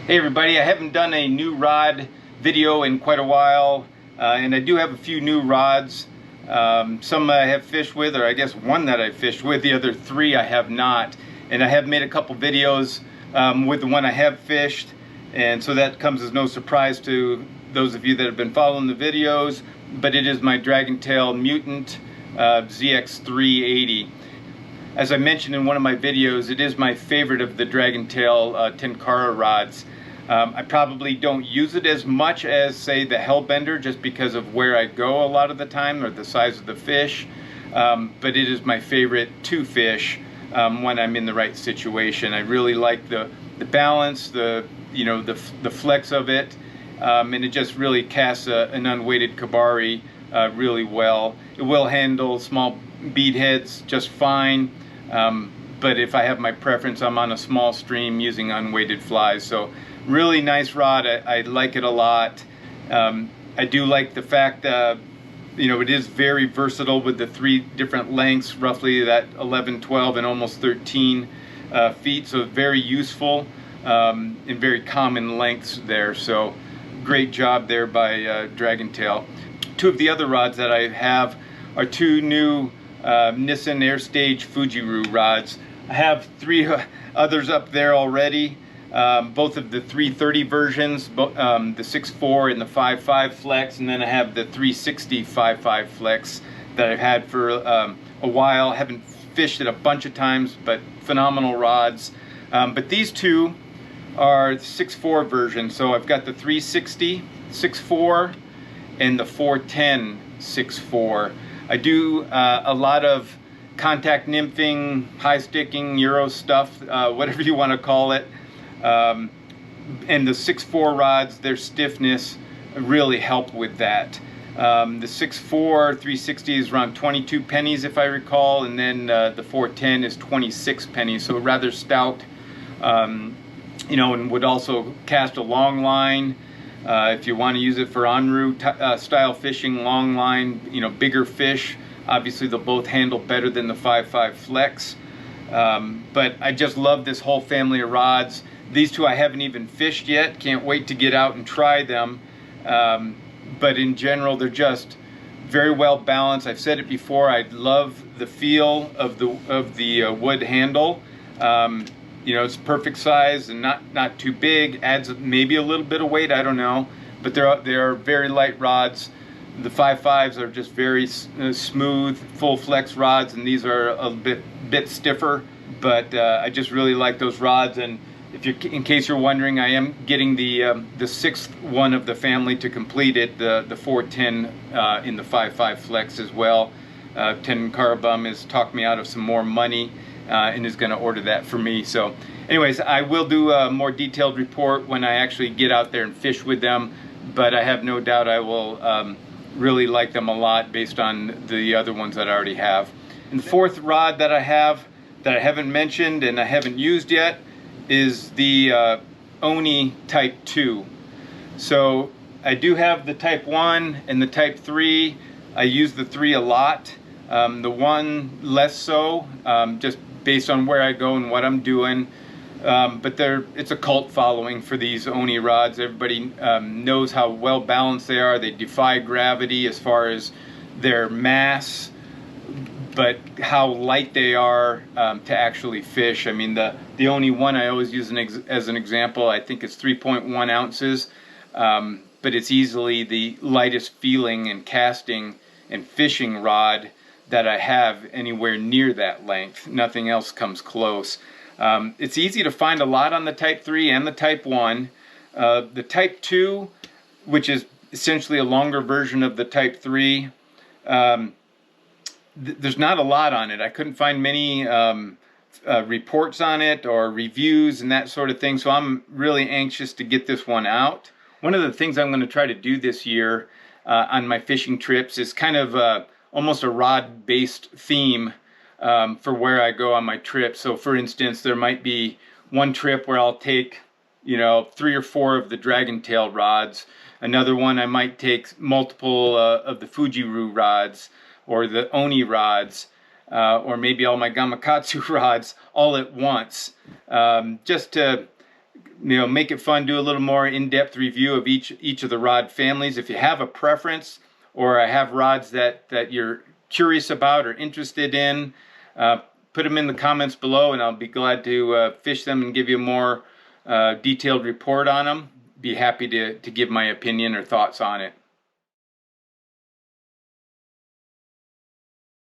Hey everybody, I haven't done a new rod video in quite a while, and I do have a few new rods. Some I have fished with, or I guess one that I fished with, the other three I have not. And I have made a couple videos with the one I have fished, and so that comes as no surprise to those of you that have been following the videos, but it is my DRAGONTail Mutant ZX380. As I mentioned in one of my videos, it is my favorite of the DRAGONTail Tenkara rods. I probably don't use it as much as, say, the Hellbender, just because of where I go a lot of the time, or the size of the fish. But it is my favorite to fish when I'm in the right situation. I really like the balance, the flex of it, and it just really casts an unweighted kabari really well. It will handle small bead heads just fine. But if I have my preference, I'm on a small stream using unweighted flies. So really nice rod. I like it a lot. I do like the fact that it is very versatile with the 3 different lengths, roughly that 11, 12, and almost 13 feet. So very useful and very common lengths there. So great job there by DRAGONTail. 2 of the other rods that I have are 2 new NISSIN Airstage Fujiru rods. I have 3 others up there already, both of the 330 versions, the 6.4 and the 5.5 flex, and then I have the 360 5.5 flex that I've had for a while. Haven't fished it a bunch of times, but phenomenal rods. But these 2 are 6.4 versions, so I've got the 360 6.4 and the 410 6.4. I do a lot of contact nymphing, high sticking, Euro stuff, whatever you want to call it. And the 6.4 rods, their stiffness really help with that. The 6.4 360 is around 22 pennies if I recall, and then the 410 is 26 pennies, so rather stout. And would also cast a long line. If you want to use it for en route style fishing, long line, bigger fish, obviously they'll both handle better than the 5.5 flex. But I just love this whole family of rods. These 2 I haven't even fished yet. Can't wait to get out and try them. But in general, they're just very well balanced. I've said it before. I love the feel of the wood handle. It's perfect size and not too big. Adds maybe a little bit of weight, I don't know. But they are very light rods. The 5.5s are just very smooth, full flex rods, and these are a bit stiffer. But I just really like those rods. And in case you're wondering, I am getting the 6th one of the family to complete it, the 410 in the 5.5 flex as well. Tenkara Bum has talked me out of some more money. And is going to order that for me. So anyways, I will do a more detailed report when I actually get out there and fish with them, but I have no doubt I will really like them a lot based on the other ones that I already have. And the 4th rod that I have that I haven't mentioned and I haven't used yet is the Oni Type 2. So I do have the Type 1 and the Type 3. I use the 3 a lot. The 1 less so, just based on where I go and what I'm doing. But it's a cult following for these Oni rods. Everybody knows how well balanced they are. They defy gravity as far as their mass, but how light they are to actually fish. I mean, the Oni one I always use as an example. I think it's 3.1 ounces, but it's easily the lightest feeling and casting and fishing rod that I have anywhere near that length. Nothing else comes close. It's easy to find a lot on the Type 3 and the Type 1. The Type 2, which is essentially a longer version of the Type 3, there's not a lot on it. I couldn't find many reports on it or reviews and that sort of thing, so I'm really anxious to get this one out. One of the things I'm going to try to do this year on my fishing trips is kind of almost a rod-based theme for where I go on my trip. So for instance, there might be one trip where I'll take 3 or 4 of the DRAGONTail rods. Another one I might take multiple of the Fujiru rods or the Oni rods, or maybe all my Gamakatsu rods all at once, just to make it fun, do a little more in-depth review of each of the rod families. If you have a preference, or I have rods that you're curious about or interested in, put them in the comments below, and I'll be glad to fish them and give you a more detailed report on them. Be happy to give my opinion or thoughts on it.